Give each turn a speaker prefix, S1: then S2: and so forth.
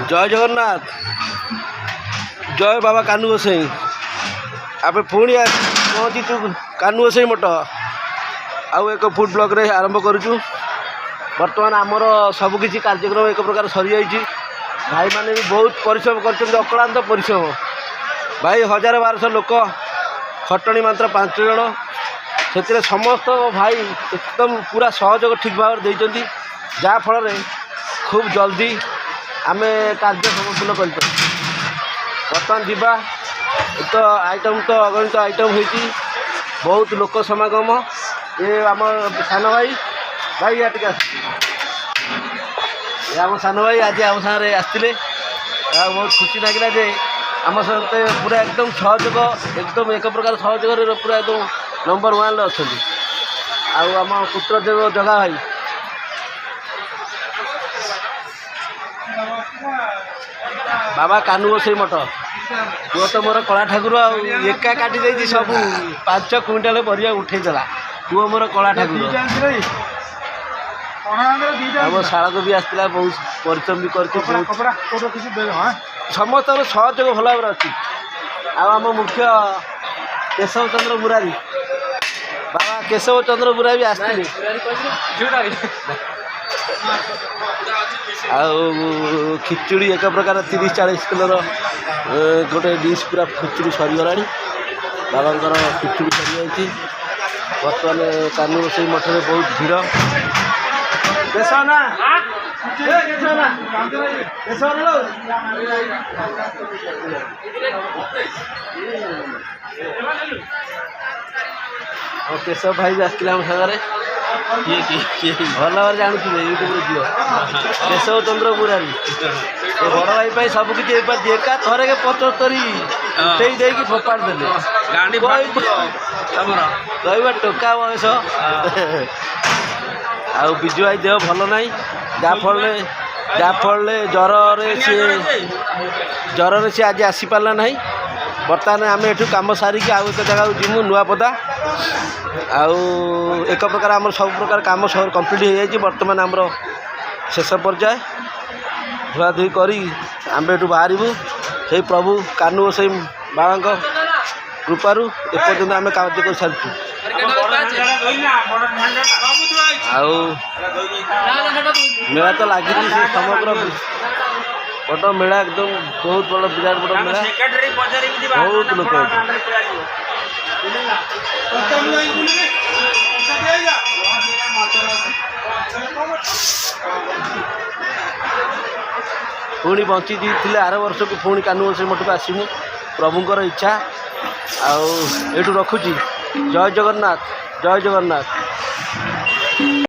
S1: जय जगन्नाथ जय बाबा कानू गोसाई आप पुणी पहुँची कानू गोसाई मठ आउ एक फूड ब्लॉग रे आरंभ करुचु। बर्तमान आमर सबकि कार्यक्रम एक प्रकार सरी जाइए। भाई मैंने भी बहुत परिश्रम कर अक्लांत परिश्रम। भाई 1000-1200 लोक खटणी मात्र 5 जन से समस्त भाई एकदम पूरा सहयोग ठीक भाव देते जहाँफल खूब जल्दी आम कार्य समापन कर। बर्तमान जीवा तो आइटम तो अगणित आइटम होती बहुत लोक समागम। ये आम सान भाई भाई या टिका आम सान भाई आज आम सारे आसते बहुत खुशी लगे जे आम सहित पूरा एकदम सहयोग एकदम एक प्रकार सहयोग पूरा एकदम नंबर 1 अच्छा। आम पुत्र देव जगा भाई बाबा कानू गोसाई मठ पुओ तो मोर कला ठाकुर एका काटी दे सब 5 क्विंटाल परिया उठेला पुओ मोर कला ठाकुर। आम शाला को भी आसला बहुत परिश्रम भी कर समस्त सहयोग भल भाव अच्छी। आम मुख्य केशव चंद्र मुरारी बाबा केशव चंद्र मुरारी भी आसते खिचुड़ी एक प्रकार 30-40 किलोर गोटे डिश पूरा खिचुड़ी सरीगला। बाबा खिचुड़ी सरी जाती। बर्तमान कानू गोसाई मठ में बहुत भीड़। केशव भाई भी आसला आम सागर भल भाव जानते यूट्यूब दियो केशव चंद्र मुरारी बड़ भाई पाई सबकि एका थर के 75 उठे दे फोपाड़ देले कहवा टोका बयस। आ विजु भाई देह भल ना जहाँफल ज्वर सी आज आसीपारा ना। बर्तमान आम एठू कम सारिकी आउ एक जगह जीमु नुआपदा आउ एक प्रकार आम सब प्रकार कम कम्प्लीट हो जाए। बर्तमान आमर शेष पर्याय धुआधुई करी आम एठू बाहर से प्रभु कानू गोसाई बाबा कृपारू एपर्यंत आम कार्य कर सारी। मेला तो लगी समग्र बड़ मेला एकदम बहुत बड़ विराट बड़ मेला बहुत लोक पुणी बंची थे आर वर्ष को पुणी कानू गोसाई मठ को आसमु प्रभुंर इच्छा आउ रखुची। जय जगन्नाथ जय जगन्नाथ।